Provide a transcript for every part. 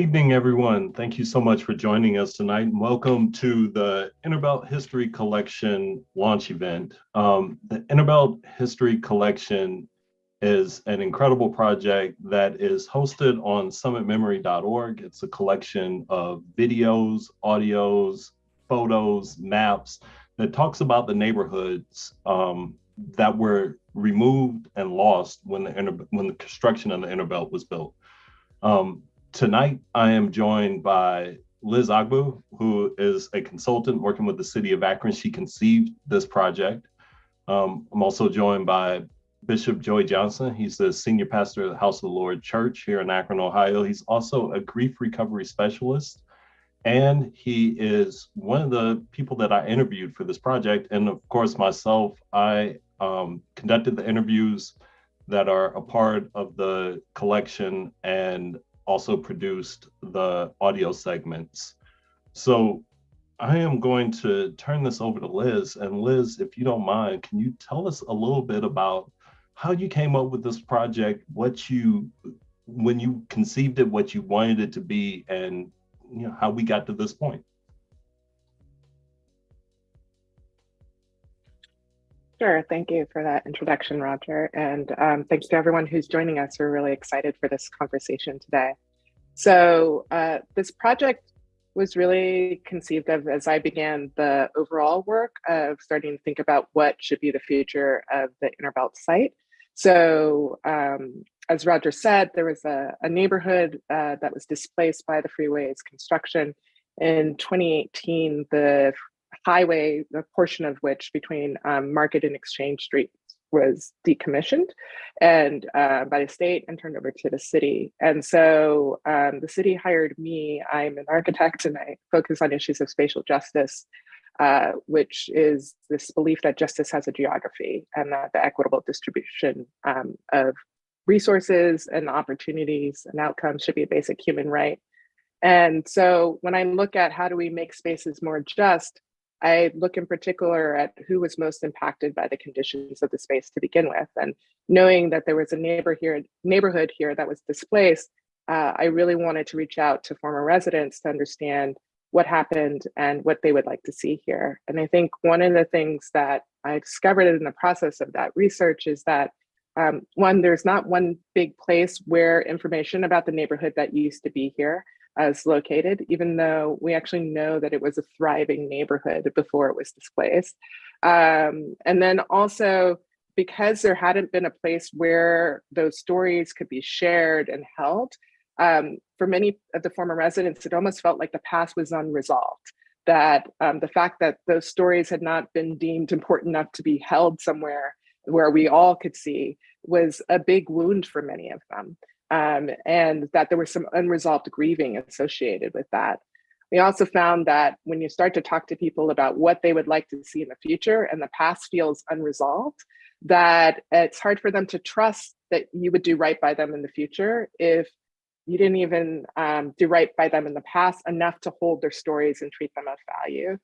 evening, everyone. Thank you so much for joining us tonight, and welcome to the Innerbelt History Collection launch event. The Innerbelt History Collection is an incredible project that is hosted on summitmemory.org. It's a collection of videos, audios, photos, maps that talks about the neighborhoods that were removed and lost when the construction of the Innerbelt was built. Tonight, I am joined by Liz Agbu, who is a consultant working with the city of Akron. She conceived this project. I'm also joined by Bishop Joey Johnson. He's the senior pastor of the House of the Lord Church here in Akron, Ohio. He's also a grief recovery specialist, and he is one of the people that I interviewed for this project. And of course, myself, I conducted the interviews that are a part of the collection and also produced the audio segments. So I am going to turn this over to Liz. And Liz, if you don't mind, can you tell us a little bit about how you came up with this project, when you conceived it, what you wanted it to be, and how we got to this point? Sure. Thank you for that introduction, Roger. And thanks to everyone who's joining us. We're really excited for this conversation today. So this project was really conceived of as I began the overall work of starting to think about what should be the future of the Innerbelt site. So as Roger said, there was a neighborhood that was displaced by the freeway's construction. In 2018, the highway, the portion of which between Market and Exchange Street was decommissioned and by the state and turned over to the city. And so the city hired me. I'm an architect and I focus on issues of spatial justice, which is this belief that justice has a geography and that the equitable distribution of resources and opportunities and outcomes should be a basic human right. And so when I look at how do we make spaces more just, I look in particular at who was most impacted by the conditions of the space to begin with. And knowing that there was a neighborhood here that was displaced, I really wanted to reach out to former residents to understand what happened and what they would like to see here. And I think one of the things that I discovered in the process of that research is that one, there's not one big place where information about the neighborhood that used to be here is located, even though we actually know that it was a thriving neighborhood before it was displaced. And then also, because there hadn't been a place where those stories could be shared and held, for many of the former residents, it almost felt like the past was unresolved, that the fact that those stories had not been deemed important enough to be held somewhere where we all could see was a big wound for many of them. And that there was some unresolved grieving associated with that. We also found that when you start to talk to people about what they would like to see in the future and the past feels unresolved, that it's hard for them to trust that you would do right by them in the future if you didn't even do right by them in the past enough to hold their stories and treat them of value.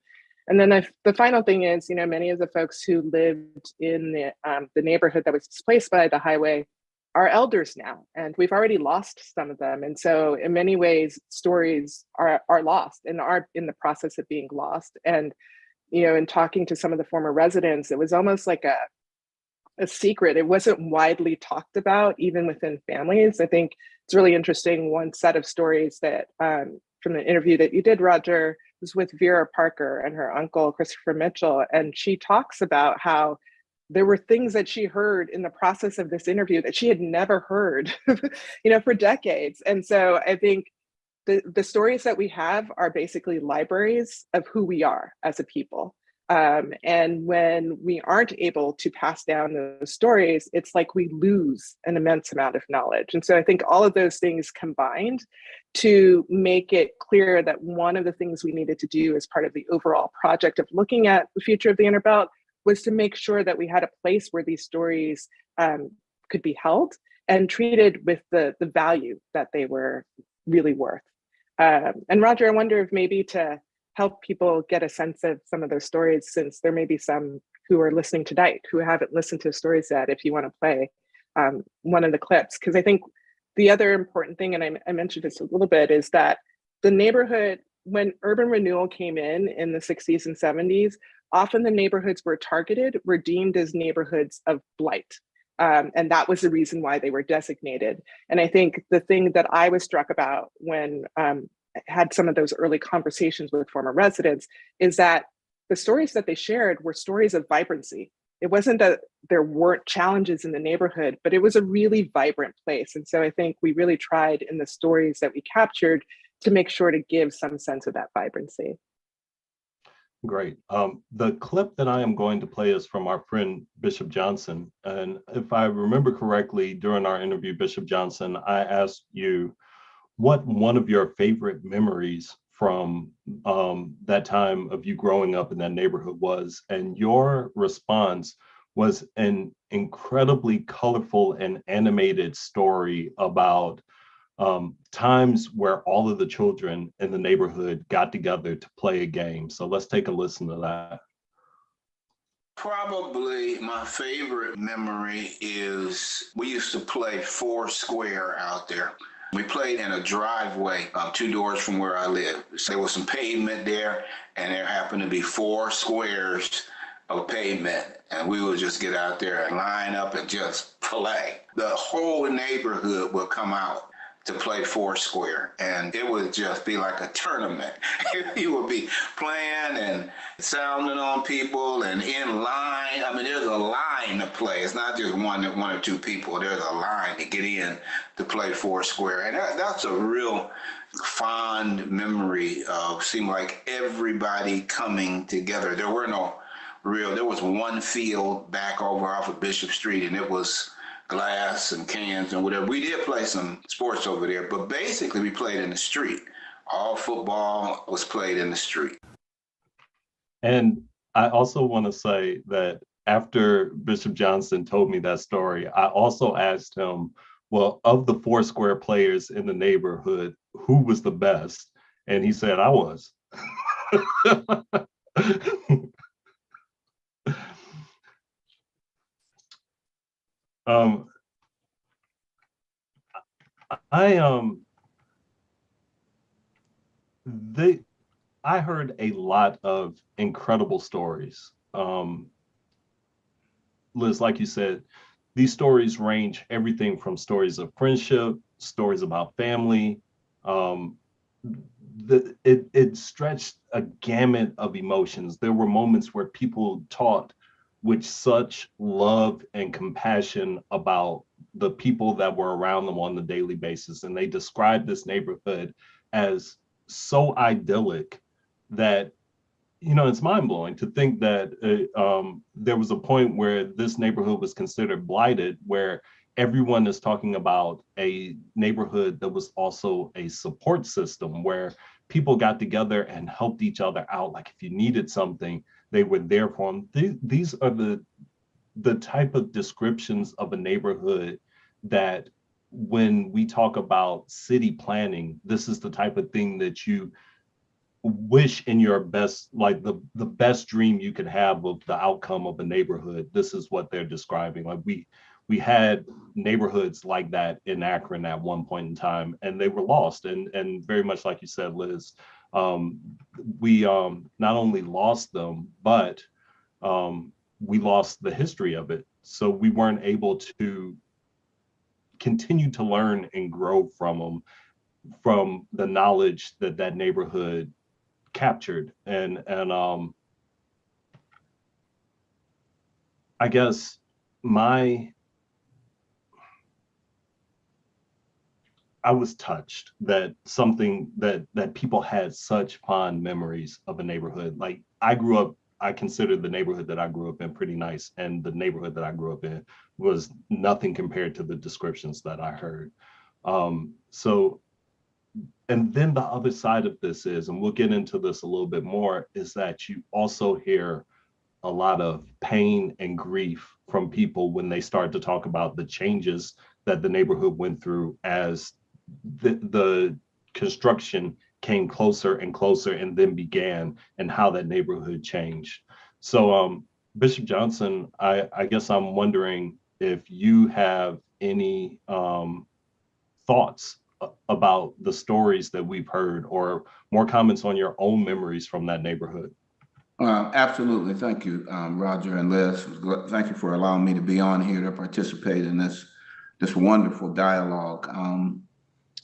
And then the final thing is, many of the folks who lived in the neighborhood that was displaced by the highway are elders now, and we've already lost some of them. And so in many ways, stories are lost and are in the process of being lost. And, in talking to some of the former residents, it was almost like a secret. It wasn't widely talked about, even within families. I think it's really interesting. One set of stories that from the interview that you did, Roger, was with Vera Parker and her uncle, Christopher Mitchell. And she talks about how there were things that she heard in the process of this interview that she had never heard, for decades. And so I think the stories that we have are basically libraries of who we are as a people. And when we aren't able to pass down those stories, it's like we lose an immense amount of knowledge. And so I think all of those things combined to make it clear that one of the things we needed to do as part of the overall project of looking at the future of the Innerbelt was to make sure that we had a place where these stories could be held and treated with the value that they were really worth. And Roger, I wonder if maybe to help people get a sense of some of those stories, since there may be some who are listening tonight who haven't listened to stories yet, if you want to play one of the clips, because I think the other important thing, and I mentioned this a little bit, is that the neighborhood, when urban renewal came in the 60s and 70s, often the neighborhoods were targeted, were deemed as neighborhoods of blight. And that was the reason why they were designated. And I think the thing that I was struck about when I had some of those early conversations with former residents is that the stories that they shared were stories of vibrancy. It wasn't that there weren't challenges in the neighborhood, but it was a really vibrant place. And so I think we really tried in the stories that we captured to make sure to give some sense of that vibrancy. Great. The clip that I am going to play is from our friend Bishop Johnson. And if I remember correctly, during our interview, Bishop Johnson, I asked you what one of your favorite memories from that time of you growing up in that neighborhood was. And your response was an incredibly colorful and animated story about times where all of the children in the neighborhood got together to play a game. So let's take a listen to that. Probably my favorite memory is we used to play four square out there. We played in a driveway 2 doors from where I live. So there was some pavement there, and there happened to be four squares of pavement, and we would just get out there and line up and just play. The whole neighborhood would come out to play four square, and it would just be like a tournament. You would be playing and sounding on people and in line. I mean, there's a line to play. It's not just one or two people. There's a line to get in to play four square, and that's a real fond memory of seemed like everybody coming together. There was one field back over off of Bishop Street, and it was glass and cans and whatever. We did play some sports over there, but basically we played in the street. All football was played in the street. And I also want to say that after Bishop Johnson told me that story, I also asked him, well, of the four square players in the neighborhood, who was the best? And he said, I was. I heard a lot of incredible stories. Liz, like you said, these stories range everything from stories of friendship, stories about family. It stretched a gamut of emotions. There were moments where people taught with such love and compassion about the people that were around them on the daily basis. And they described this neighborhood as so idyllic that, you know, it's mind blowing to think that there was a point where this neighborhood was considered blighted, where everyone is talking about a neighborhood that was also a support system where people got together and helped each other out. Like if you needed something, they were there for them. These are the type of descriptions of a neighborhood that when we talk about city planning, this is the type of thing that you wish in your best, like the best dream you could have of the outcome of a neighborhood. This is what they're describing. Like we had neighborhoods like that in Akron at one point in time, and they were lost. And very much like you said, Liz, we not only lost them, but we lost the history of it. So we weren't able to continue to learn and grow from them, from the knowledge that that neighborhood captured. And I guess I was touched that something that people had such fond memories of a neighborhood. Like I considered the neighborhood that I grew up in pretty nice, and the neighborhood that I grew up in was nothing compared to the descriptions that I heard. So, and then the other side of this is, and we'll get into this a little bit more, is that you also hear a lot of pain and grief from people when they start to talk about the changes that the neighborhood went through as the construction came closer and closer and then began, and how that neighborhood changed. So Bishop Johnson, I guess I'm wondering if you have any thoughts about the stories that we've heard, or more comments on your own memories from that neighborhood. Absolutely. Thank you, Roger and Liz. Thank you for allowing me to be on here to participate in this wonderful dialogue.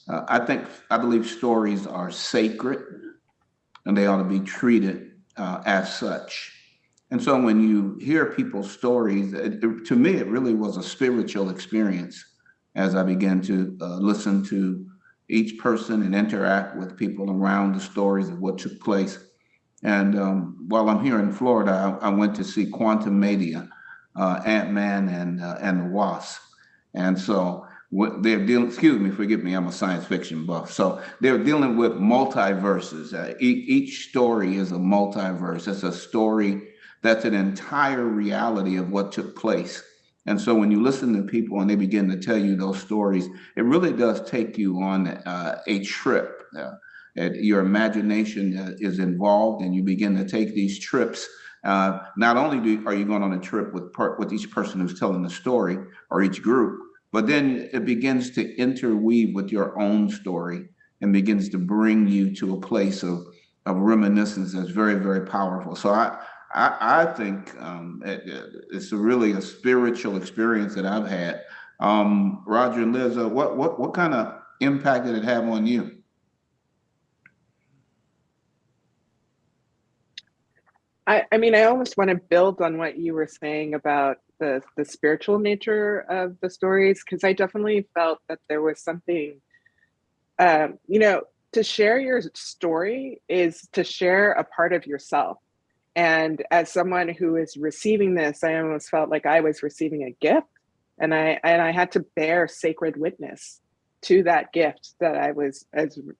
I believe stories are sacred and they ought to be treated as such. And so when you hear people's stories, to me, it really was a spiritual experience as I began to listen to each person and interact with people around the stories of what took place. And while I'm here in Florida, I went to see Quantum Media, Ant-Man and the Wasp. And so what they're dealing, excuse me, forgive me, I'm a science fiction buff. So they're dealing with multiverses. Each story is a multiverse. It's a story that's an entire reality of what took place. And so when you listen to people and they begin to tell you those stories, it really does take you on a trip. Your imagination is involved, and you begin to take these trips. Not only are you going on a trip with each person who's telling the story or each group, but then it begins to interweave with your own story and begins to bring you to a place of reminiscence that's very, very powerful. So I think it's really a spiritual experience that I've had. Roger and Liz, what kind of impact did it have on you? I mean, I almost want to build on what you were saying about the spiritual nature of the stories, because I definitely felt that there was something, to share your story is to share a part of yourself. And as someone who is receiving this, I almost felt like I was receiving a gift, and I had to bear sacred witness to that gift that I was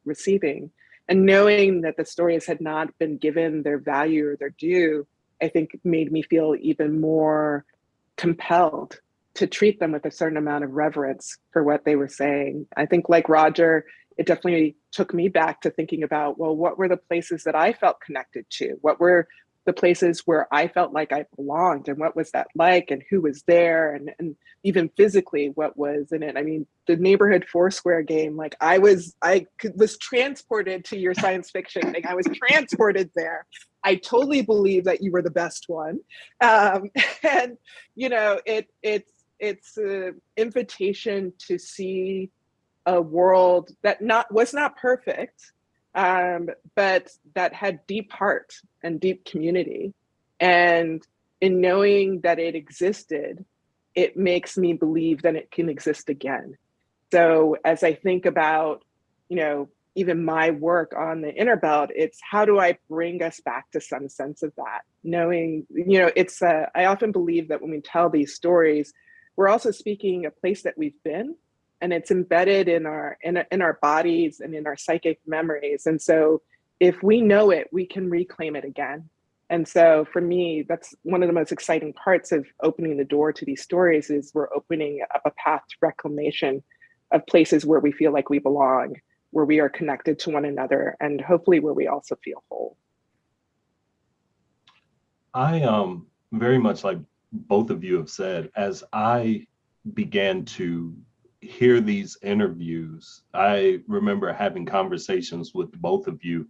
receiving. And knowing that the stories had not been given their value or their due, I think made me feel even more compelled to treat them with a certain amount of reverence for what they were saying. I think, like Roger, it definitely took me back to thinking about, well, what were the places that I felt connected to? What were the places where I felt like I belonged, and what was that like, and who was there, and even physically what was in it. I mean, the neighborhood Foursquare game, like was transported to your science fiction thing. I was transported there. I totally believe that you were the best one. And it's an invitation to see a world that was not perfect, but that had deep heart and deep community. And in knowing that it existed, it makes me believe that it can exist again. So as I think about, even my work on the Innerbelt, it's how do I bring us back to some sense of that? Knowing, I often believe that when we tell these stories, we're also speaking a place that we've been, and it's embedded in our bodies and in our psychic memories. And so if we know it, we can reclaim it again. And so for me, that's one of the most exciting parts of opening the door to these stories, is we're opening up a path to reclamation of places where we feel like we belong, where we are connected to one another, and hopefully where we also feel whole. I very much, like both of you have said, as I began to hear these interviews, I remember having conversations with both of you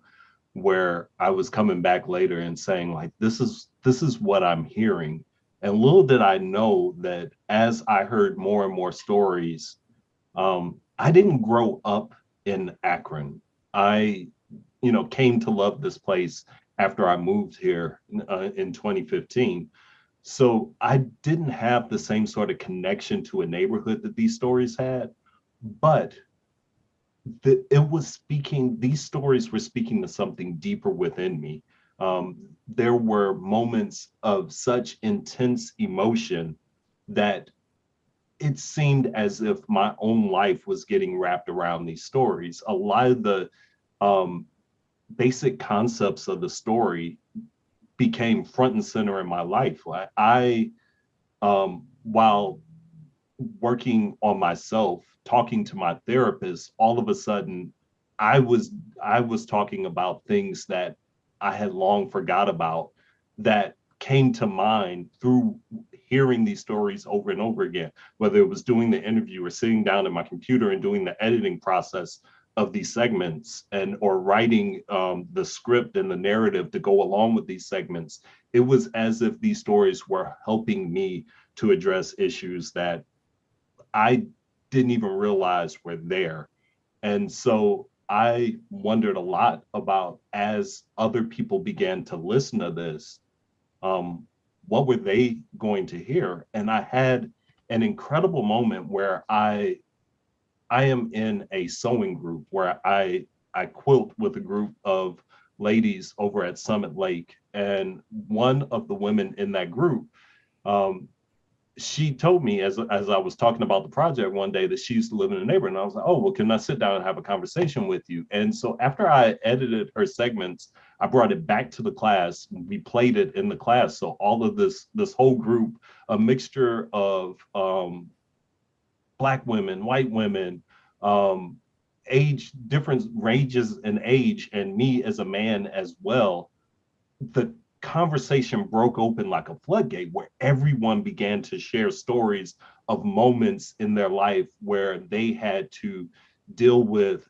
where I was coming back later and saying, like, this is what I'm hearing. And little did I know that as I heard more and more stories, I didn't grow up in Akron. I, came to love this place after I moved here in 2015. So I didn't have the same sort of connection to a neighborhood that these stories had, but these stories were speaking to something deeper within me. There were moments of such intense emotion that it seemed as if my own life was getting wrapped around these stories. A lot of the basic concepts of the story became front and center in my life. While working on myself, talking to my therapist, all of a sudden, I was talking about things that I had long forgot about, that came to mind through hearing these stories over and over again, whether it was doing the interview or sitting down at my computer and doing the editing process of these segments, and or writing the script and the narrative to go along with these segments. It was as if these stories were helping me to address issues that I didn't even realize were there. And so I wondered a lot about, as other people began to listen to this, um, what were they going to hear? And I had an incredible moment where I am in a sewing group where I quilt with a group of ladies over at Summit Lake, and one of the women in that group, um, she told me, as I was talking about the project one day, that she used to live in a neighborhood. And I was like, oh, well, can I sit down and have a conversation with you? And so after I edited her segments, I brought it back to the class. We played it in the class. So all of this whole group, a mixture of Black women, white women, um, age, different ranges in age, and me as a man as well, the conversation broke open like a floodgate where everyone began to share stories of moments in their life where they had to deal with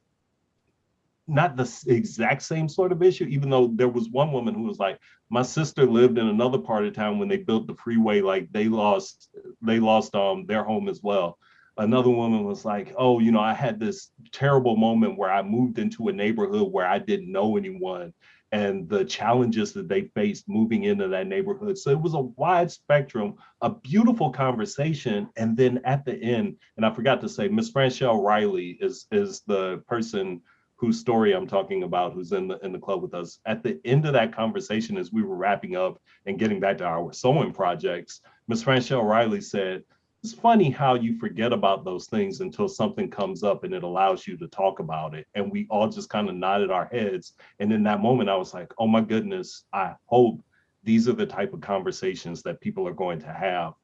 not the exact same sort of issue, even though there was one woman who was like, my sister lived in another part of town when they built the freeway, like they lost their home as well. Another woman was like, oh, I had this terrible moment where I moved into a neighborhood where I didn't know anyone, and the challenges that they faced moving into that neighborhood. So it was a wide spectrum, a beautiful conversation. And then at the end, and I forgot to say, Miss Franchelle Riley is the person whose story I'm talking about, who's in the club with us. At the end of that conversation, as we were wrapping up and getting back to our sewing projects, Miss Franchelle Riley said, it's funny how you forget about those things until something comes up and it allows you to talk about it. And we all just kind of nodded our heads. And in that moment, I was like, oh my goodness, I hope these are the type of conversations that people are going to have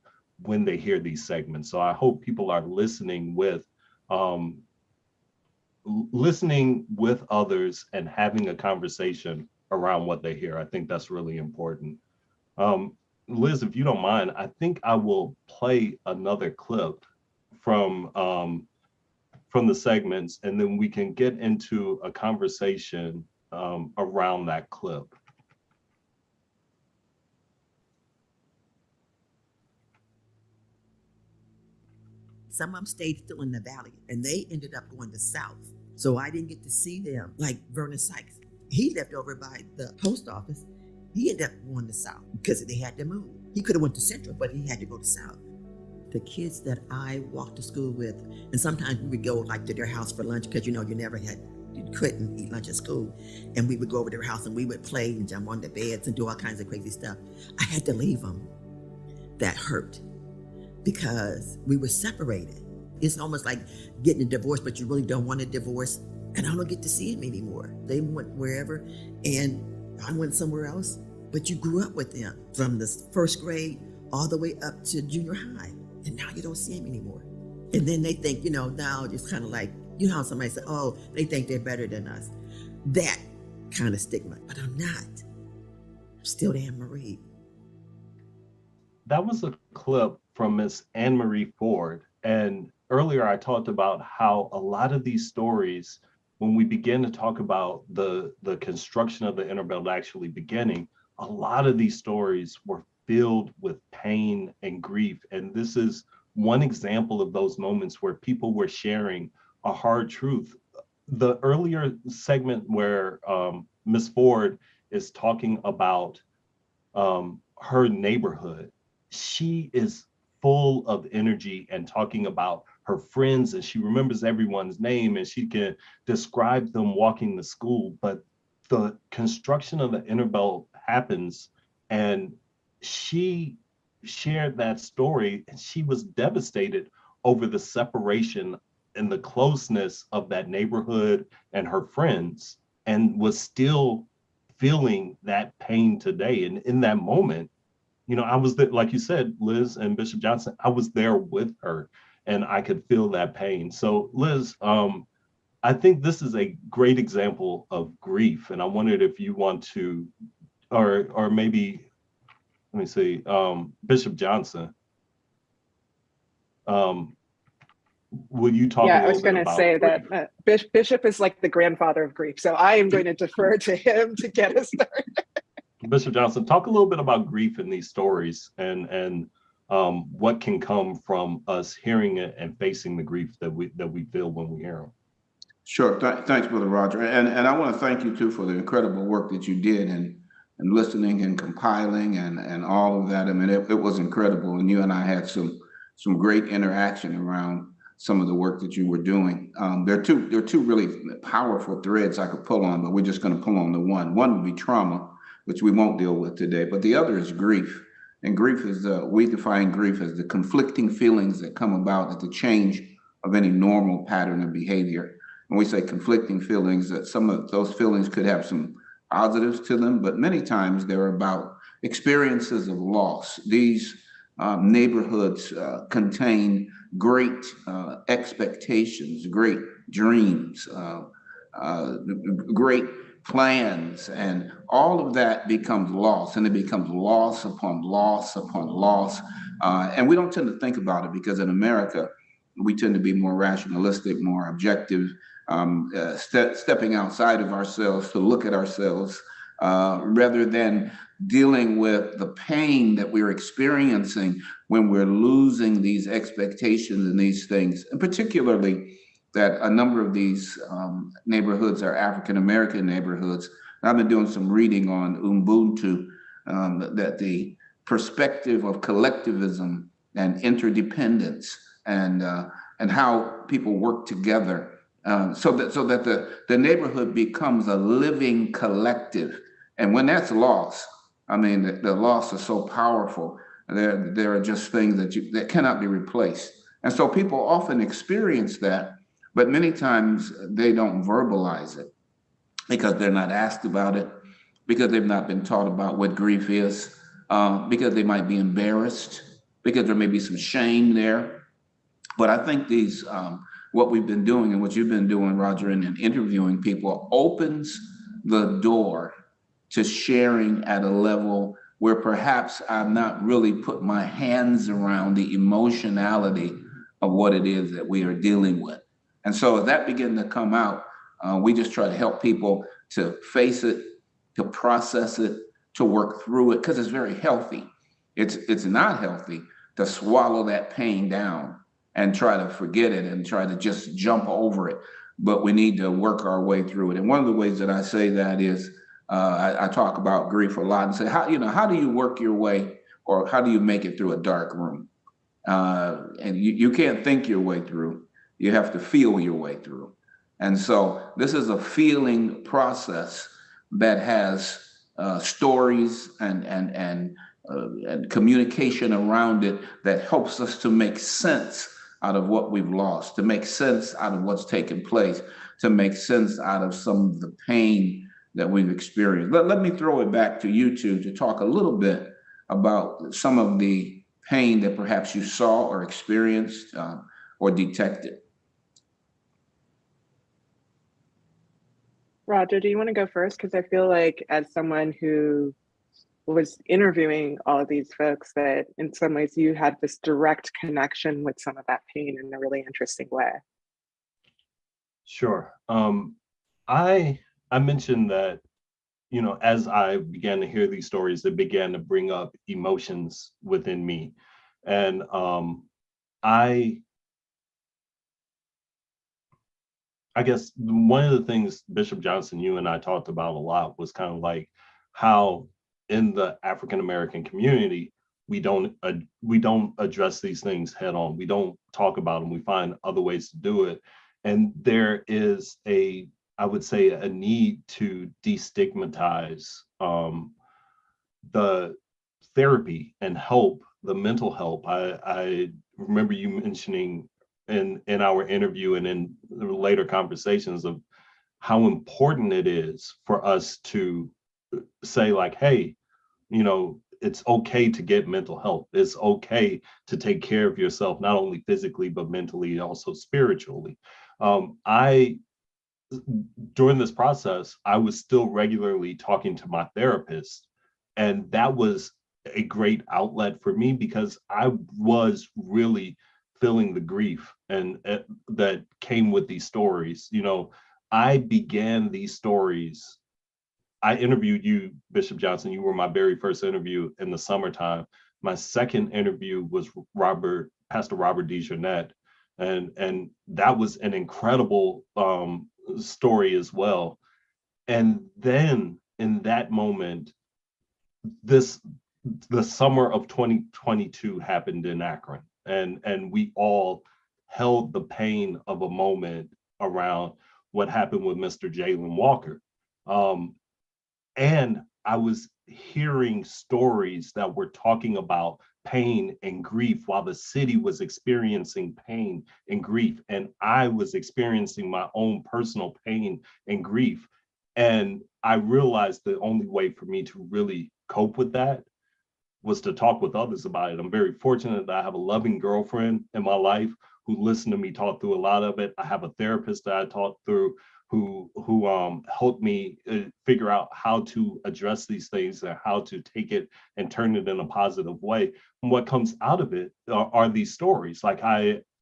when they hear these segments. So I hope people are um, listening with others and having a conversation around what they hear. I think that's really important. Um, Liz, if you don't mind, I think I will play another clip from from the segments, and then we can get into a conversation around that clip. Some of them stayed still in the valley and they ended up going to south. So I didn't get to see them. Like Vernon Sykes, he left over by the post office. He ended up going to south because they had to move. He could have went to central, but he had to go to south. The kids that I walked to school with, and sometimes we would go like to their house for lunch because you couldn't eat lunch at school. And we would go over to their house and we would play and jump on the beds and do all kinds of crazy stuff. I had to leave them. That hurt because we were separated. It's almost like getting a divorce, but you really don't want a divorce. And I don't get to see them anymore. They went wherever and I went somewhere else. But you grew up with them from the first grade all the way up to junior high. And now you don't see them anymore. And then they think, now it's kind of like, how somebody said, oh, they think they're better than us. That kind of stigma. But I'm not. I'm still Anne Marie. That was a clip from Miss Anne Marie Ford. And earlier I talked about how a lot of these stories, when we begin to talk about the construction of the Innerbelt actually beginning, a lot of these stories were filled with pain and grief. And this is one example of those moments where people were sharing a hard truth. The earlier segment where Miss Ford is talking about her neighborhood, she is full of energy and talking about her friends, and she remembers everyone's name and she can describe them walking to school. But the construction of the Innerbelt happens, and she shared that story, and she was devastated over the separation and the closeness of that neighborhood and her friends, and was still feeling that pain today. And in that moment, I was there, like you said, Liz and Bishop Johnson, I was there with her and I could feel that pain. So Liz, I think this is a great example of grief. And I wondered if you want to, or maybe, let me see, Bishop Johnson, will you talk a Yeah, I little was bit going to about say that grief? Bishop is like the grandfather of grief. So I am going to defer to him to get us started. Bishop Johnson, talk a little bit about grief in these stories and what can come from us hearing it and facing the grief that we feel when we hear them. Sure. Thanks, Brother Roger. And I want to thank you too for the incredible work that you did and listening and compiling and all of that. I mean, it was incredible. And you and I had some great interaction around some of the work that you were doing. There are two really powerful threads I could pull on, but we're just going to pull on the one. One would be trauma, which we won't deal with today, but the other is grief. And grief is we define grief as the conflicting feelings that come about at the change of any normal pattern of behavior. When we say conflicting feelings, that some of those feelings could have some positives to them, but many times they're about experiences of loss. These neighborhoods contain great expectations, great dreams, great plans, and all of that becomes loss, and it becomes loss upon loss upon loss. And we don't tend to think about it because in America, we tend to be more rationalistic, more objective, stepping outside of ourselves to look at ourselves rather than dealing with the pain that we're experiencing when we're losing these expectations and these things, and particularly that a number of these neighborhoods are African American neighborhoods. I've been doing some reading on Ubuntu, that the perspective of collectivism and interdependence and how people work together, so that the neighborhood becomes a living collective. And when that's lost, I mean, the loss is so powerful. There are just things that cannot be replaced. And so people often experience that, but many times they don't verbalize it because they're not asked about it, because they've not been taught about what grief is, because they might be embarrassed, because there may be some shame there. But I think what we've been doing and what you've been doing, Roger, and interviewing people opens the door to sharing at a level where perhaps I've not really put my hands around the emotionality of what it is that we are dealing with. And so as that begin to come out, we just try to help people to face it, to process it, to work through it, because it's very healthy. It's not healthy to swallow that pain down and try to forget it and try to just jump over it. But we need to work our way through it. And one of the ways that I say that is I talk about grief a lot and say, how do you work your way, or how do you make it through a dark room? And you can't think your way through. You have to feel your way through. And so this is a feeling process that has stories and communication around it that helps us to make sense out of what we've lost, to make sense out of what's taken place, to make sense out of some of the pain that we've experienced. Let me throw it back to you two to talk a little bit about some of the pain that perhaps you saw or experienced or detected. Roger, do you want to go first? Because I feel like as someone who was interviewing all of these folks, that in some ways you had this direct connection with some of that pain in a really interesting way. Sure. I mentioned that, as I began to hear these stories, it began to bring up emotions within me. And I guess one of the things, Bishop Johnson, you and I talked about a lot was kind of like how in the African American community, we don't address these things head on. We don't talk about them. We find other ways to do it. And there is I would say, a need to destigmatize the therapy and help, the mental help. I remember you mentioning in our interview and in later conversations of how important it is for us to say, like, hey, it's okay to get mental health. It's okay to take care of yourself, not only physically, but mentally, also spiritually. During this process, I was still regularly talking to my therapist, and that was a great outlet for me because I was really feeling the grief and that came with these stories. I began these stories. I interviewed you, Bishop Johnson. You were my very first interview in the summertime. My second interview was Pastor Robert DeJournette, and that was an incredible story as well. And then in that moment, the summer of 2022 happened in Akron, and we all held the pain of a moment around what happened with Mr. Jalen Walker. And I was hearing stories that were talking about pain and grief while the city was experiencing pain and grief. And I was experiencing my own personal pain and grief. And I realized the only way for me to really cope with that was to talk with others about it. I'm very fortunate that I have a loving girlfriend in my life who listened to me talk through a lot of it. I have a therapist that I talked through who helped me figure out how to address these things and how to take it and turn it in a positive way. And what comes out of it are these stories. Like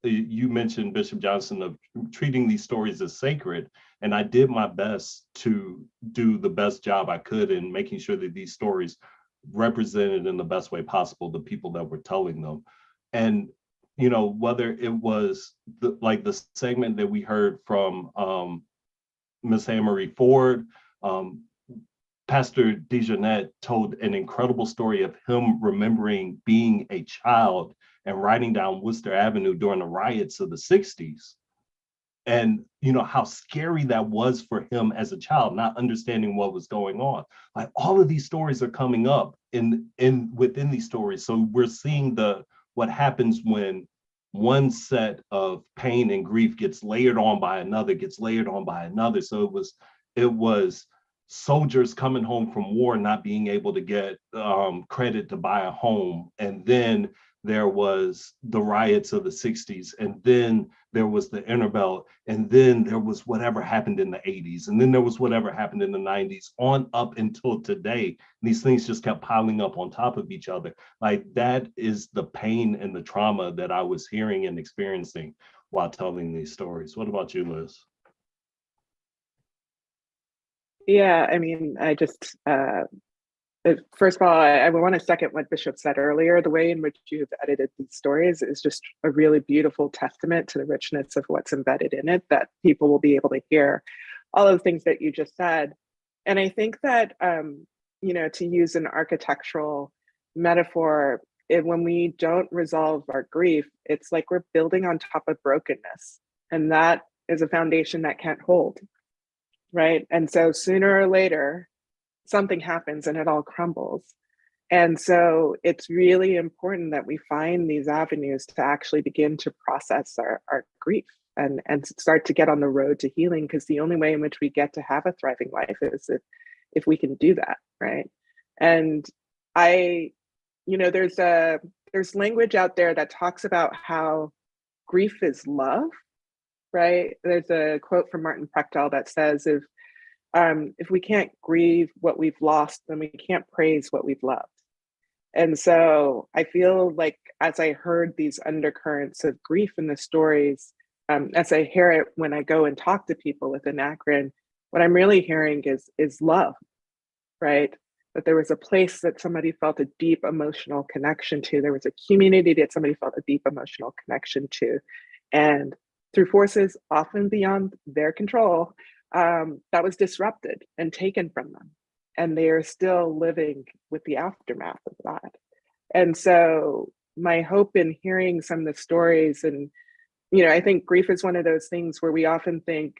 you mentioned, Bishop Johnson, of treating these stories as sacred. And I did my best to do the best job I could in making sure that these stories represented in the best way possible the people that were telling them. And whether it was the segment that we heard from Miss Anne Marie Ford, Pastor DeJournette told an incredible story of him remembering being a child and riding down Worcester Avenue during the riots of the 60s. And how scary that was for him as a child, not understanding what was going on. Like, all of these stories are coming up within these stories. So we're seeing what happens when one set of pain and grief gets layered on by another, So it was soldiers coming home from war not being able to get credit to buy a home, and then there was the riots of the 60s, and then there was the Innerbelt, and then there was whatever happened in the 80s, and then there was whatever happened in the 90s, on up until today. These things just kept piling up on top of each other. Like, that is the pain and the trauma that I was hearing and experiencing while telling these stories. What about you, Liz? Yeah, I mean, I just first of all, I want to second what Bishop said earlier. The way in which you've edited these stories is just a really beautiful testament to the richness of what's embedded in it, that people will be able to hear all of the things that you just said. And I think that, to use an architectural metaphor, when we don't resolve our grief, it's like we're building on top of brokenness. And that is a foundation that can't hold, right? And so sooner or later, something happens and it all crumbles. And so it's really important that we find these avenues to actually begin to process our grief and start to get on the road to healing, because the only way in which we get to have a thriving life is if we can do that, right? And there's language out there that talks about how grief is love, right? There's a quote from Martin Prechtel that says, if we can't grieve what we've lost, then we can't praise what we've loved. And so I feel like, as I heard these undercurrents of grief in the stories, as I hear it when I go and talk to people within Akron, what I'm really hearing is love, right? That there was a place that somebody felt a deep emotional connection to. There was a community that somebody felt a deep emotional connection to. And through forces often beyond their control, that was disrupted and taken from them. And they are still living with the aftermath of that. And so my hope in hearing some of the stories, and, I think grief is one of those things where we often think,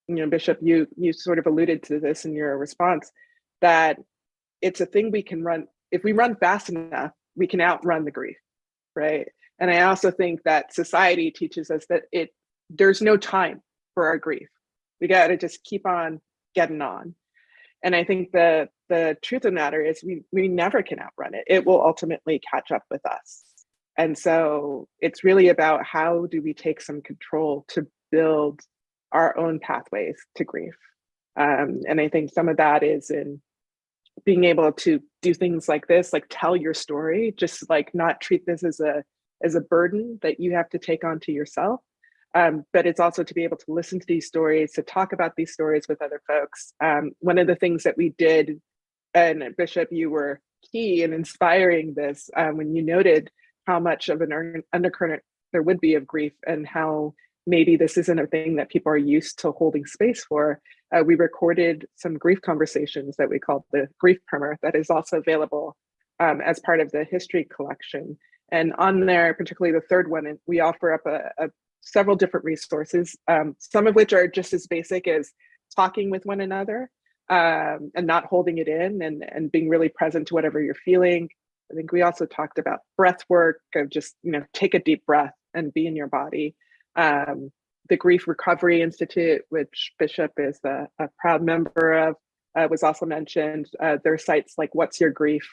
Bishop, you sort of alluded to this in your response, that it's a thing we can run. If we run fast enough, we can outrun the grief, right? And I also think that society teaches us that there's no time for our grief. We got to just keep on getting on. And I think the truth of the matter is we never can outrun it. It will ultimately catch up with us. And so it's really about, how do we take some control to build our own pathways to grief? And I think some of that is in being able to do things like this, like tell your story, just like not treat this as a as a burden that you have to take onto yourself. But it's also to be able to listen to these stories, to talk about these stories with other folks. One of the things that we did, and Bishop, you were key in inspiring this when you noted how much of an undercurrent there would be of grief and how maybe this isn't a thing that people are used to holding space for. We recorded some grief conversations that we called the Grief Primer that is also available as part of the history collection. And on there, particularly the third one, we offer up several different resources, some of which are just as basic as talking with one another and not holding it in and being really present to whatever you're feeling. I think we also talked about breath work of just, take a deep breath and be in your body. The Grief Recovery Institute, which Bishop is a proud member of, was also mentioned. There are sites like What's Your Grief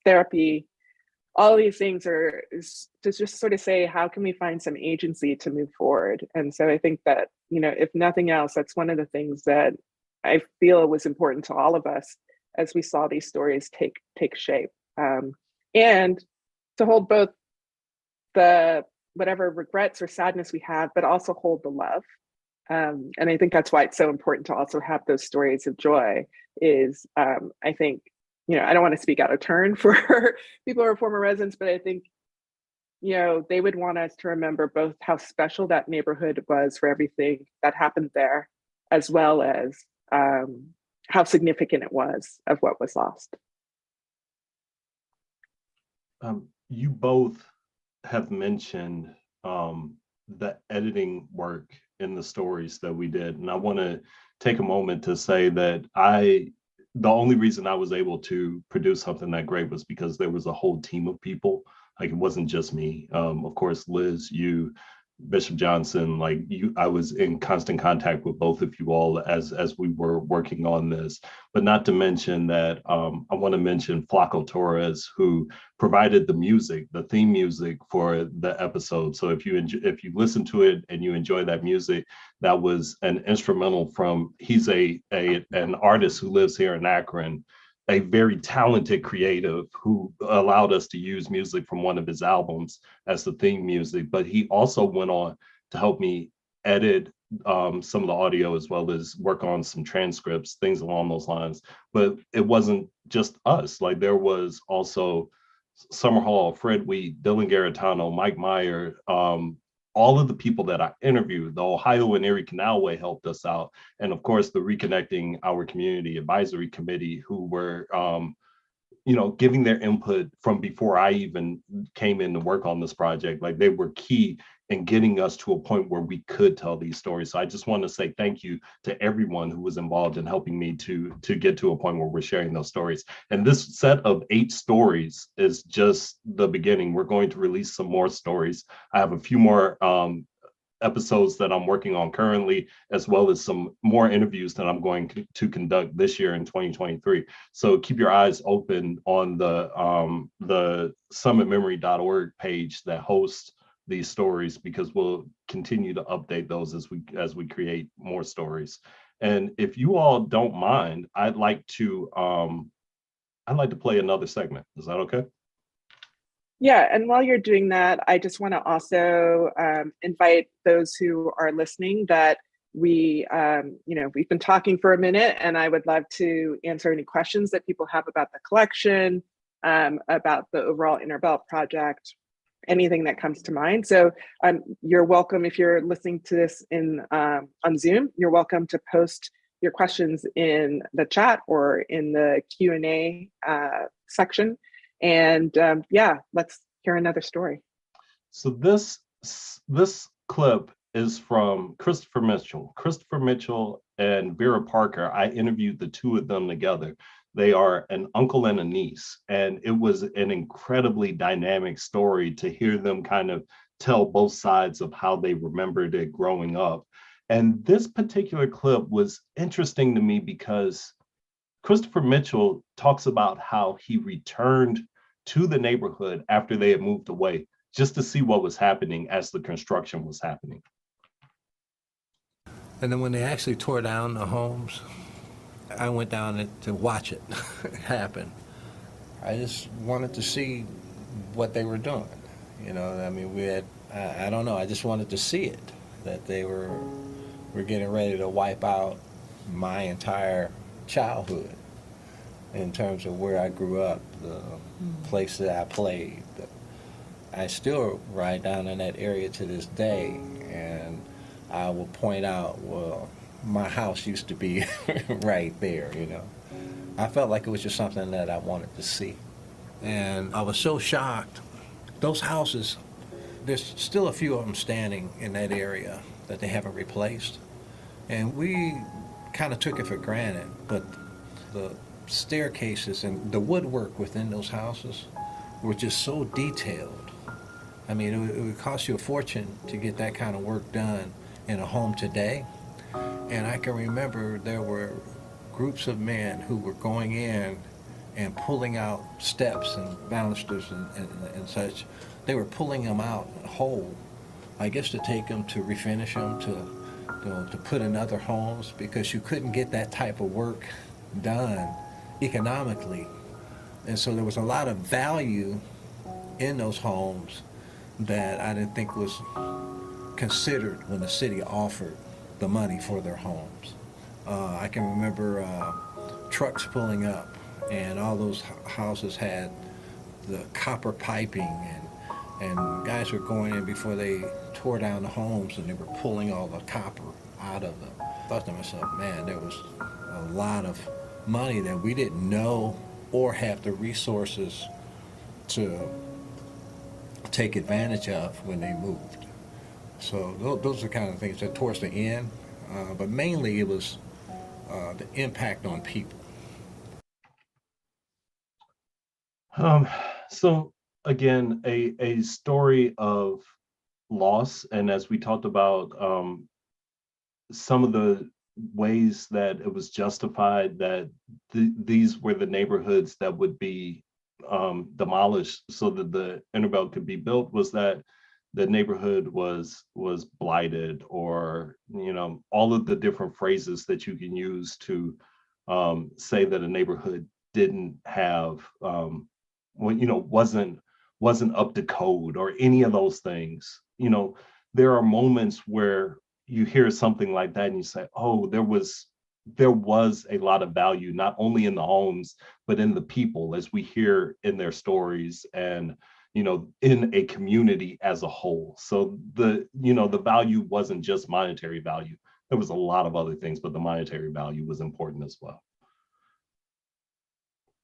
Therapy. All of these things are to just sort of say, how can we find some agency to move forward? And so I think that, if nothing else, that's one of the things that I feel was important to all of us as we saw these stories take shape. And to hold both the whatever regrets or sadness we have, but also hold the love. And I think that's why it's so important to also have those stories of joy is, I think, I don't want to speak out of turn for people who are former residents, but I think, they would want us to remember both how special that neighborhood was for everything that happened there, as well as how significant it was of what was lost. You both have mentioned the editing work in the stories that we did. And I want to take a moment to say that the only reason I was able to produce something that great was because there was a whole team of people. Like, it wasn't just me. Of course, Liz, you, Bishop Johnson, I was in constant contact with both of you all as we were working on this. But not to mention that I want to mention Flaco Torres, who provided the music, the theme music for the episode. So if you listen to it and you enjoy that music, that was an instrumental from. He's an artist who lives here in Akron, a very talented creative who allowed us to use music from one of his albums as the theme music. But he also went on to help me edit some of the audio, as well as work on some transcripts, things along those lines. But it wasn't just us. There was also Summer Hall, Fred Wheat, Dylan Garitano, Mike Meyer, all of the people that I interviewed. The Ohio and Erie Canalway helped us out. And of course, the Reconnecting Our Community Advisory Committee, who were, giving their input from before I even came in to work on this project. They were key in getting us to a point where we could tell these stories. So I just want to say thank you to everyone who was involved in helping me to get to a point where we're sharing those stories. And this set of 8 stories is just the beginning. We're going to release some more stories. I have a few more episodes that I'm working on currently, as well as some more interviews that I'm going to conduct this year in 2023. So keep your eyes open on the summitmemory.org page that hosts these stories, because we'll continue to update those as we create more stories. And if you all don't mind, I'd like to play another segment. Is that okay? Yeah, and while you're doing that, I just want to also invite those who are listening that we've been talking for a minute, and I would love to answer any questions that people have about the collection, about the overall Innerbelt project, anything that comes to mind. So you're welcome, if you're listening to this on Zoom, you're welcome to post your questions in the chat or in the Q&A section. And let's hear another story. So this clip is from Christopher Mitchell. Christopher Mitchell and Vera Parker, I interviewed the two of them together. They are an uncle and a niece, and it was an incredibly dynamic story to hear them kind of tell both sides of how they remembered it growing up. And this particular clip was interesting to me because Christopher Mitchell talks about how he returned to the neighborhood after they had moved away, just to see what was happening as the construction was happening. And then when they actually tore down the homes, I went down to watch it happen. I just wanted to see what they were doing. You know, I mean, we had, I don't know, I just wanted to see it, that they were getting ready to wipe out my entire childhood in terms of where I grew up, the place that I played. I still ride down in that area to this day, and I will point out, well, my house used to be right there, you know. I felt like it was just something that I wanted to see. And I was so shocked. Those houses, there's still a few of them standing in that area that they haven't replaced. And we kind of took it for granted, but the staircases and the woodwork within those houses were just so detailed. I mean, it would cost you a fortune to get that kind of work done in a home today. And I can remember there were groups of men who were going in and pulling out steps and balusters and such. They were pulling them out whole, I guess to take them to refinish them, to put in other homes, because you couldn't get that type of work done economically. And so there was a lot of value in those homes that I didn't think was considered when the city offered the money for their homes. I can remember trucks pulling up, and all those houses had the copper piping, and guys were going in before they tore down the homes, and they were pulling all the copper out of them. I thought to myself, man, there was a lot of money that we didn't know or have the resources to take advantage of when they moved. So those are the kind of things that towards the end, but mainly it was the impact on people. Um, so again, a story of loss, and as we talked about, some of the ways that it was justified that these were the neighborhoods that would be demolished so that the Innerbelt could be built, was that the neighborhood was blighted, or all of the different phrases that you can use to say that a neighborhood didn't have wasn't up to code, or any of those things. There are moments where you hear something like that and you say, oh, there was a lot of value, not only in the homes, but in the people, as we hear in their stories, and in a community as a whole. So the value wasn't just monetary value. There was a lot of other things, but the monetary value was important as well.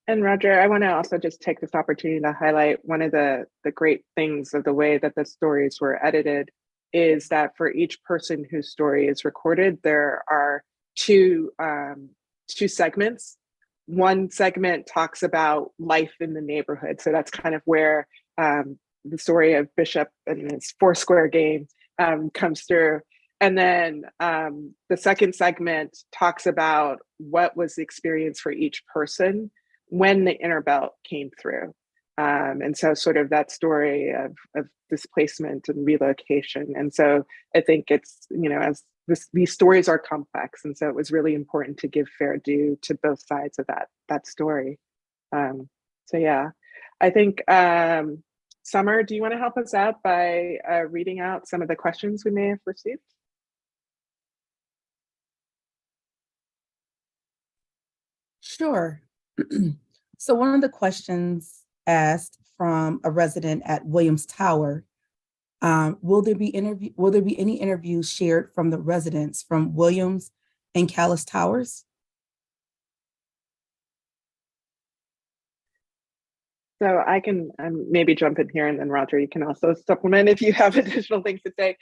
And Roger, I want to also just take this opportunity to highlight one of the great things of the way that the stories were edited is that for each person whose story is recorded, there are two segments. One segment talks about life in the neighborhood. So that's kind of where the story of Bishop and his Foursquare game comes through. And then the second segment talks about what was the experience for each person when the Innerbelt came through. And so sort of that story of displacement and relocation. And so I think it's, as these stories are complex. And so it was really important to give fair due to both sides of that story. So yeah, I think, Summer, do you want to help us out by reading out some of the questions we may have received? Sure. So one of the questions asked from a resident at Williams Tower, will there be any interviews shared from the residents from Williams and Callis Towers? So I can maybe jump in here, and then Roger, you can also supplement if you have additional things to say.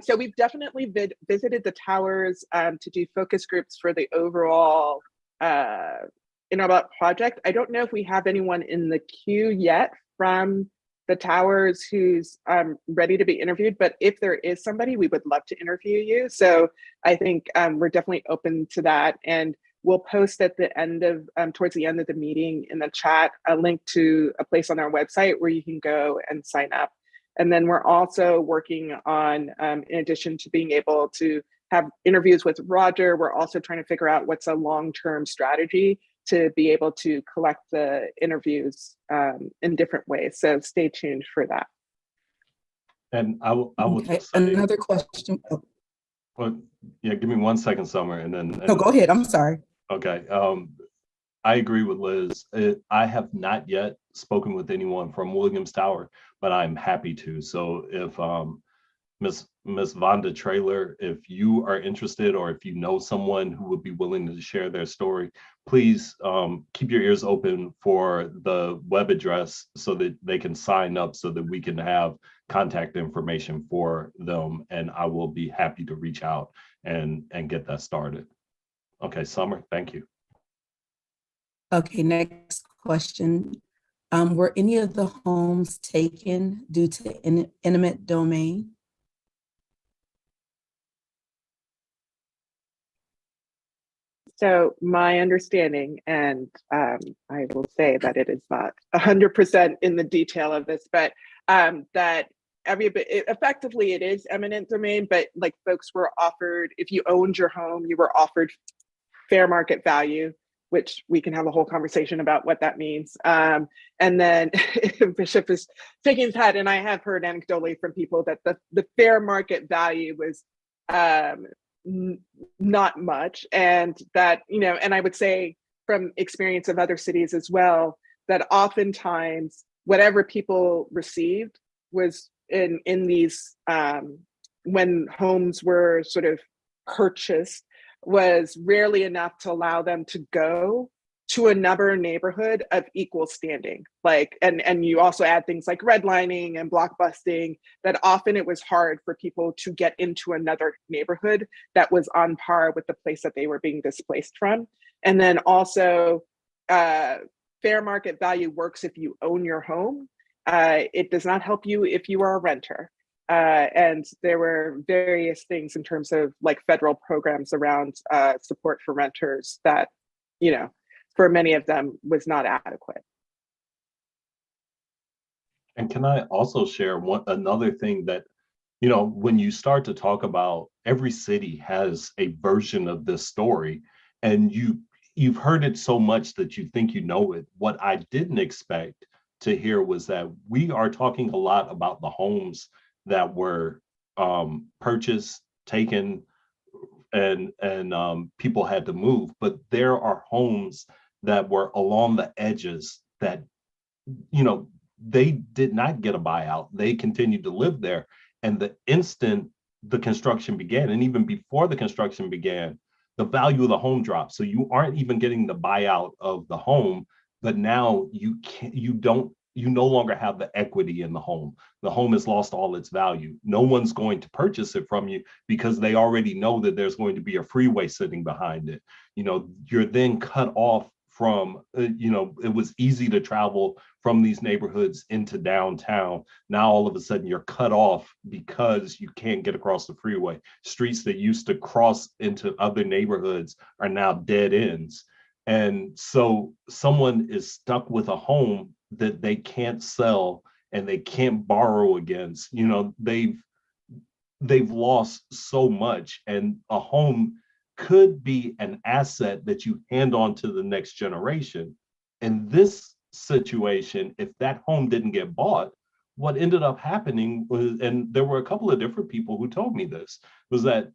So we've definitely visited the towers to do focus groups for the overall Innerbelt project. I don't know if we have anyone in the queue yet from the towers who's ready to be interviewed, but if there is somebody, we would love to interview you. So I think we're definitely open to that. And we'll post at the end of, towards the end of the meeting in the chat, a link to a place on our website where you can go and sign up. And then we're also working on, in addition to being able to have interviews with Roger, we're also trying to figure out what's a long-term strategy to be able to collect the interviews in different ways. So stay tuned for that. And I will Okay, just say, another question. Oh, well, yeah, give me 1 second, Summer, and then no, go ahead. I'm sorry. okay. I agree with Liz. I have not yet spoken with anyone from Williams Tower, but I'm happy to. So if Miss Vonda Trailer, if you are interested or if you know someone who would be willing to share their story, please keep your ears open for the web address so that they can sign up so that we can have contact information for them. And I will be happy to reach out and get that started. Okay, Summer, thank you. Okay, next question. Were any of the homes taken due to eminent domain? So my understanding, and I will say that it is not 100% in the detail of this, but that effectively it is eminent domain, but like folks were offered, if you owned your home, you were offered fair market value, which we can have a whole conversation about what that means. And then Bishop is shaking his head, and I have heard anecdotally from people that the fair market value was not much, and that, you know, and I would say from experience of other cities as well, that oftentimes whatever people received was in these when homes were sort of purchased was rarely enough to allow them to go to another neighborhood of equal standing. Like, and you also add things like redlining and block busting, that often it was hard for people to get into another neighborhood that was on par with the place that they were being displaced from. And then also, fair market value works if you own your home. It does not help you if you are a renter. And there were various things in terms of like federal programs around support for renters that, you know, for many of them was not adequate. And can I also share another thing that, you know, when you start to talk about every city has a version of this story, and you've heard it so much that you think you know it. What I didn't expect to hear was that we are talking a lot about the homes that were purchased, taken, and people had to move, but there are homes that were along the edges that, you know, they did not get a buyout. They continued to live there. And the instant the construction began, and even before the construction began, the value of the home dropped. So you aren't even getting the buyout of the home, but now you no longer have the equity in the home. The home has lost all its value. No one's going to purchase it from you because they already know that there's going to be a freeway sitting behind it. You know, you're then cut off from, you know, it was easy to travel from these neighborhoods into downtown. Now all of a sudden you're cut off because you can't get across the freeway. Streets that used to cross into other neighborhoods are now dead ends. And so someone is stuck with a home that they can't sell and they can't borrow against. You know, they've lost so much, and a home could be an asset that you hand on to the next generation. In this situation, if that home didn't get bought, what ended up happening was, and there were a couple of different people who told me this, was that,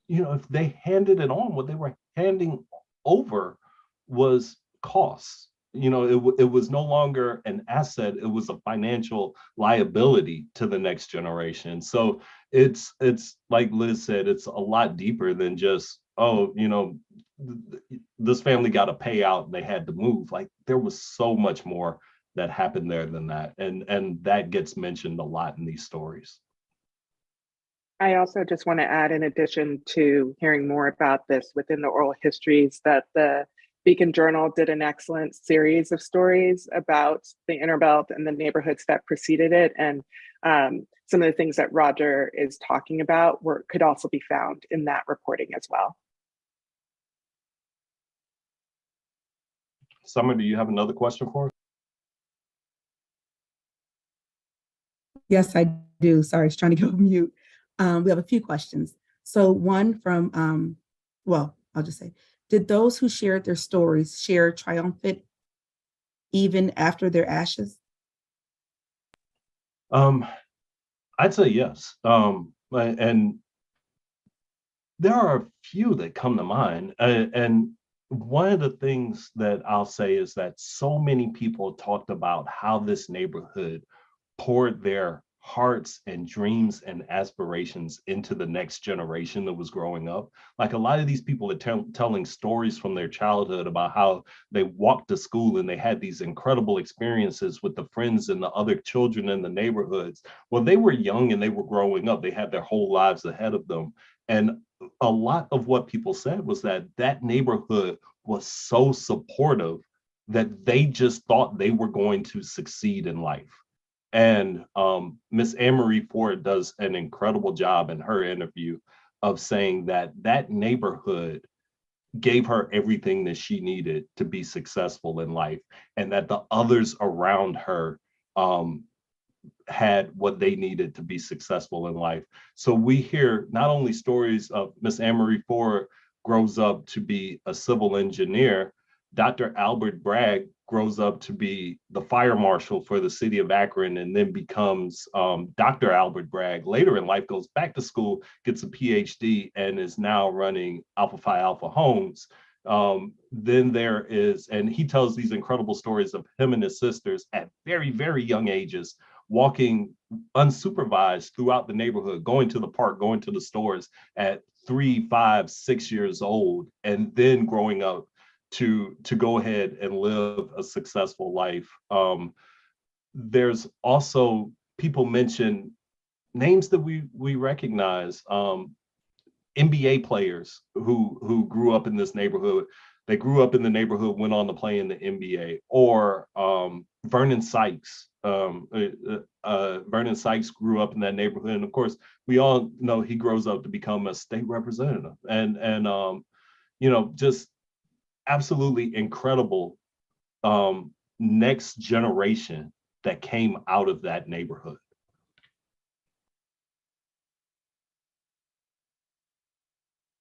you know, if they handed it on, what they were handing over was costs. You know, it was no longer an asset, it was a financial liability to the next generation. So it's like Liz said, it's a lot deeper than just, oh, you know, this family got a payout and they had to move. Like, there was so much more that happened there than that. And that gets mentioned a lot in these stories. I also just want to add, in addition to hearing more about this within the oral histories, that the Beacon Journal did an excellent series of stories about the Innerbelt and the neighborhoods that preceded it. And some of the things that Roger is talking about could also be found in that reporting as well. Summer, do you have another question for us? Yes, I do. Sorry, I was trying to go mute. We have a few questions. So one from, well, I'll just say, did those who shared their stories share triumphant even after their ashes? I'd say yes. And there are a few that come to mind. And one of the things that I'll say is that so many people talked about how this neighborhood poured their hearts and dreams and aspirations into the next generation that was growing up. Like a lot of these people are telling stories from their childhood about how they walked to school and they had these incredible experiences with the friends and the other children in the neighborhoods. Well, they were young and they were growing up. They had their whole lives ahead of them. And a lot of what people said was that that neighborhood was so supportive that they just thought they were going to succeed in life. And Miss Anne-Marie Ford does an incredible job in her interview of saying that that neighborhood gave her everything that she needed to be successful in life, and that the others around her um, had what they needed to be successful in life. So we hear not only stories of Miss Anne-Marie Ford grows up to be a civil engineer, Dr. Albert Bragg grows up to be the fire marshal for the city of Akron and then becomes Dr. Albert Bragg. Later in life, goes back to school, gets a PhD, and is now running Alpha Phi Alpha Homes. Then there is, and he tells these incredible stories of him and his sisters at very, very young ages, walking unsupervised throughout the neighborhood, going to the park, going to the stores at 3, 5, 6 years old, and then growing up to go ahead and live a successful life. There's also people mention names that we recognize. NBA players who grew up in this neighborhood. They grew up in the neighborhood, went on to play in the NBA, or Vernon Sykes. Vernon Sykes grew up in that neighborhood, and of course, we all know he grows up to become a state representative, and just absolutely incredible next generation that came out of that neighborhood.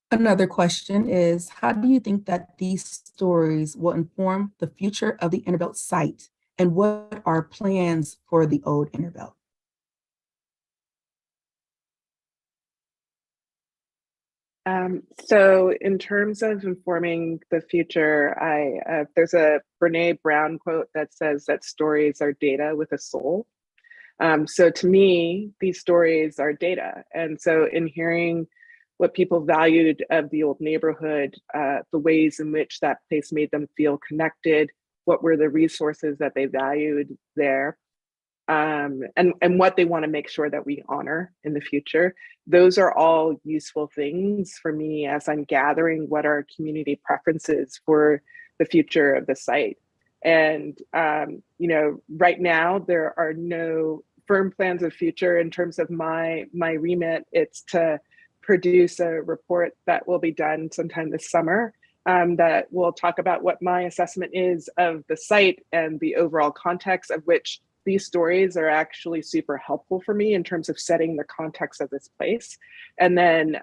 Another question is, how do you think that these stories will inform the future of the Innerbelt site? And what are plans for the old Innerbelt? So in terms of informing the future, there's a Brene Brown quote that says that stories are data with a soul. So to me, these stories are data. And so in hearing what people valued of the old neighborhood, the ways in which that place made them feel connected, what were the resources that they valued there, and what they want to make sure that we honor in the future. Those are all useful things for me as I'm gathering what are community preferences for the future of the site. And right now there are no firm plans of future in terms of my remit. It's to produce a report that will be done sometime this summer, that will talk about what my assessment is of the site and the overall context of which these stories are actually super helpful for me in terms of setting the context of this place. And then,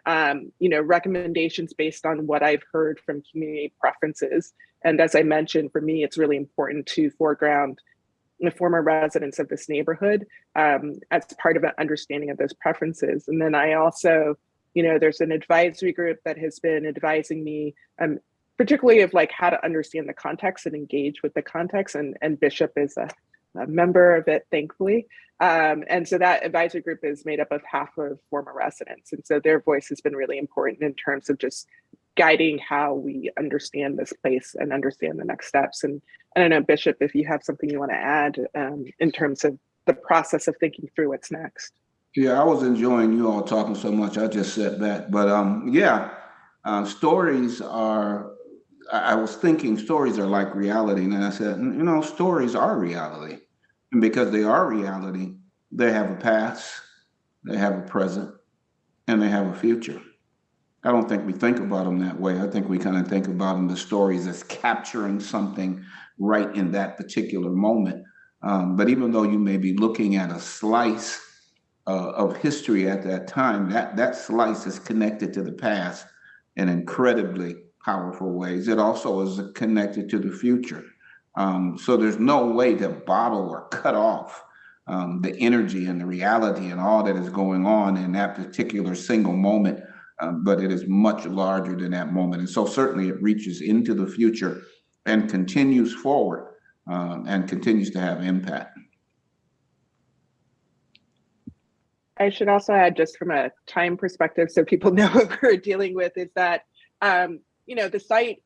recommendations based on what I've heard from community preferences. And as I mentioned, for me, it's really important to foreground the former residents of this neighborhood as part of an understanding of those preferences. And then I also, there's an advisory group that has been advising me, particularly of like how to understand the context and engage with the context. And Bishop is a member of it, thankfully. And so that advisory group is made up of half of former residents. And so their voice has been really important in terms of just guiding how we understand this place and understand the next steps. And I don't know, Bishop, if you have something you want to add in terms of the process of thinking through what's next. Yeah, I was enjoying you all talking so much. I just said that. But stories are, I was thinking stories are like reality. And I said, stories are reality. And because they are reality, they have a past, they have a present, and they have a future. I don't think we think about them that way. I think we kind of think about them, the stories, as capturing something right in that particular moment. But even though you may be looking at a slice of history at that time, that slice is connected to the past in incredibly powerful ways. It also is connected to the future. So there's no way to bottle or cut off the energy and the reality and all that is going on in that particular single moment, but it is much larger than that moment. And so certainly it reaches into the future and continues forward, and continues to have impact. I should also add, just from a time perspective, so people know what we're dealing with, is that the site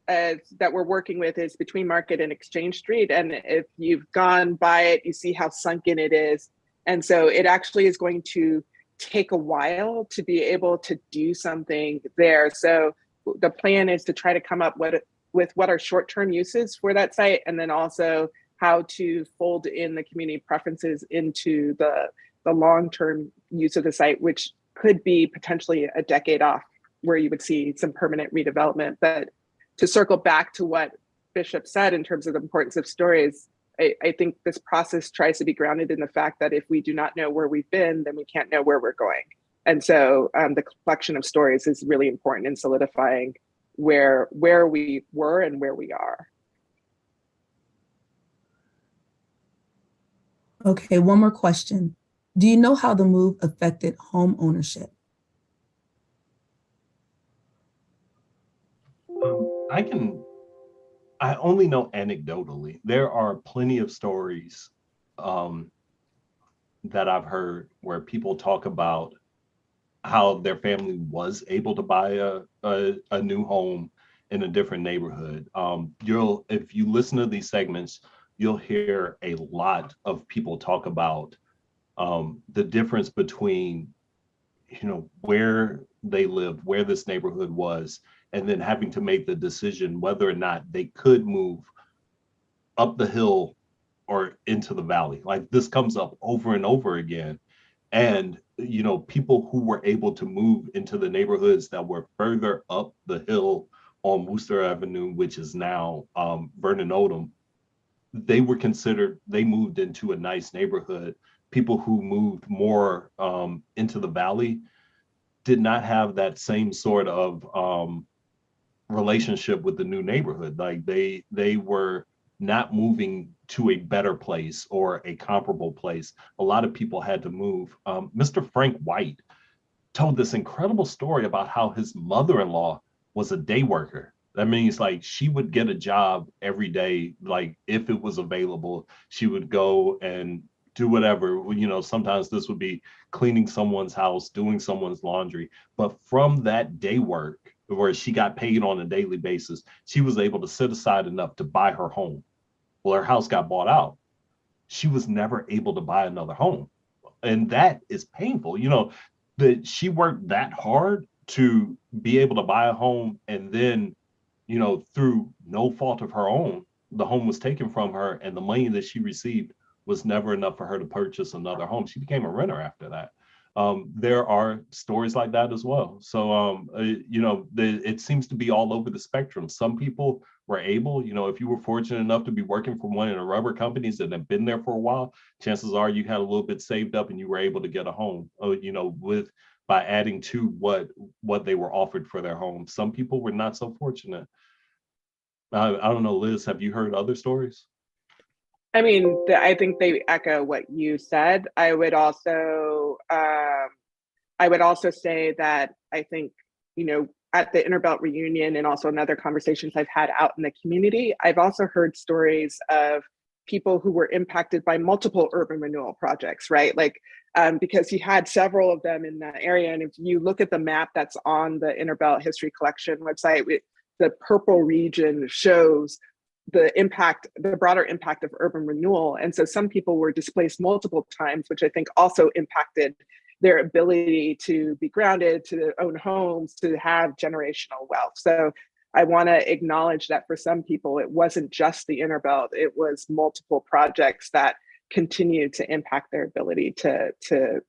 that we're working with is between Market and Exchange Street, and if you've gone by it, you see how sunken it is, and so it actually is going to take a while to be able to do something there. So the plan is to try to come up with what are short-term uses for that site, and then also how to fold in the community preferences into the long-term use of the site, which could be potentially a decade off, where you would see some permanent redevelopment. But to circle back to what Bishop said in terms of the importance of stories, I think this process tries to be grounded in the fact that if we do not know where we've been, then we can't know where we're going. And so the collection of stories is really important in solidifying where we were and where we are. Okay, one more question. Do you know how the move affected home ownership? I only know anecdotally. There are plenty of stories that I've heard where people talk about how their family was able to buy a new home in a different neighborhood. If you listen to these segments, you'll hear a lot of people talk about the difference between, where they lived, where this neighborhood was, and then having to make the decision whether or not they could move up the hill or into the valley. Like, this comes up over and over again. And, people who were able to move into the neighborhoods that were further up the hill on Worcester Avenue, which is now Vernon Odom, they moved into a nice neighborhood. People who moved more into the valley did not have that same sort of relationship with the new neighborhood. Like, they were not moving to a better place or a comparable place. A lot of people had to move. Mr. Frank White told this incredible story about how his mother-in-law was a day worker. That means, like, she would get a job every day. Like, if it was available, she would go and do whatever. Sometimes this would be cleaning someone's house, doing someone's laundry. But from that day work, where she got paid on a daily basis, she was able to set aside enough to buy her home. Well, her house got bought out. She was never able to buy another home. And that is painful. That she worked that hard to be able to buy a home, and then, through no fault of her own, the home was taken from her, and the money that she received was never enough for her to purchase another home. She became a renter after that. There are stories like that as well. So, it seems to be all over the spectrum. Some people were able, if you were fortunate enough to be working for one of the rubber companies that have been there for a while, chances are you had a little bit saved up and you were able to get a home, by adding to what they were offered for their home. Some people were not so fortunate. I don't know, Liz, have you heard other stories? I mean, I think they echo what you said. I would also say that I think, at the Innerbelt reunion and also in other conversations I've had out in the community, I've also heard stories of people who were impacted by multiple urban renewal projects, right? Like, because you had several of them in that area. And if you look at the map that's on the Innerbelt History Collection website, the purple region shows the broader impact of urban renewal. And so some people were displaced multiple times, which I think also impacted their ability to be grounded, to own homes, to have generational wealth. So I want to acknowledge that for some people, it wasn't just the Innerbelt, it was multiple projects that continue to impact their ability to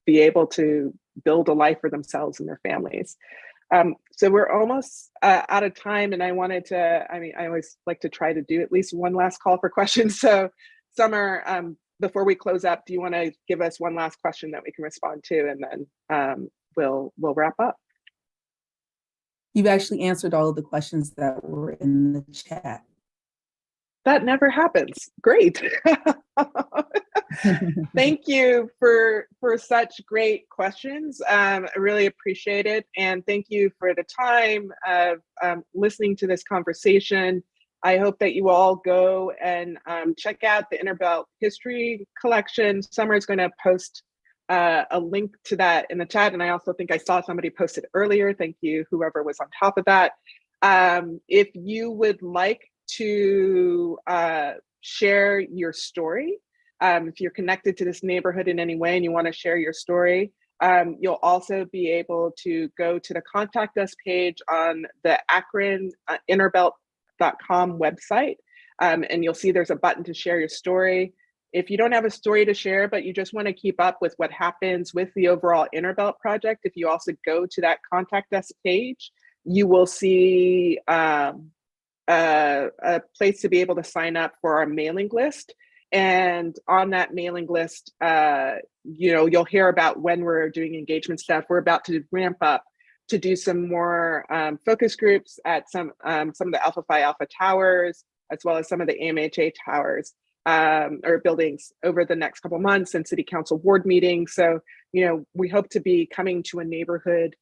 be able to build a life for themselves and their families. So we're almost out of time, and I always like to try to do at least one last call for questions. So Summer, before we close up, do you want to give us one last question that we can respond to, and then we'll wrap up? You've actually answered all of the questions that were in the chat. That never happens. Great. Thank you for such great questions. I really appreciate it. And thank you for the time of listening to this conversation. I hope that you all go and check out the Innerbelt History Collection. Summer is going to post a link to that in the chat. And I also think I saw somebody post it earlier. Thank you, whoever was on top of that. If you would like to share your story, if you're connected to this neighborhood in any way and you want to share your story, you'll also be able to go to the Contact Us page on the Akron Innerbelt.com website, and you'll see there's a button to share your story. If you don't have a story to share, but you just want to keep up with what happens with the overall Innerbelt project, if you also go to that Contact Us page, you will see a place to be able to sign up for our mailing list. And on that mailing list, you'll hear about when we're doing engagement stuff. We're about to ramp up to do some more focus groups at some of the Alpha Phi Alpha towers, as well as some of the AMHA towers or buildings over the next couple months, and city council ward meetings. So, we hope to be coming to a neighborhood,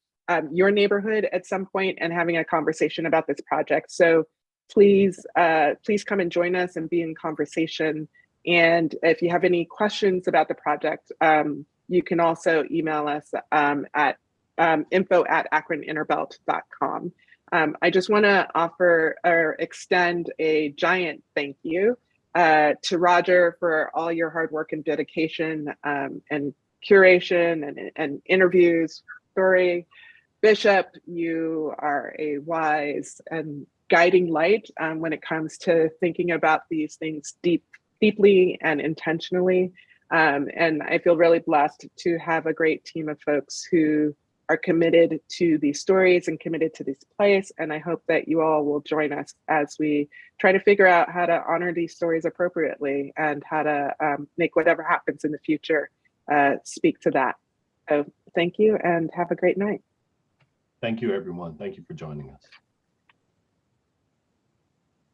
your neighborhood at some point, and having a conversation about this project. So please come and join us and be in conversation. And if you have any questions about the project, you can also email us at info@akroninnerbelt.com. I just want to offer or extend a giant thank you to Roger for all your hard work and dedication and curation and interviews. Story. Bishop, you are a wise and guiding light when it comes to thinking about these things deeply and intentionally. And I feel really blessed to have a great team of folks who are committed to these stories and committed to this place. And I hope that you all will join us as we try to figure out how to honor these stories appropriately and how to make whatever happens in the future speak to that. So thank you and have a great night. Thank you, everyone. Thank you for joining us.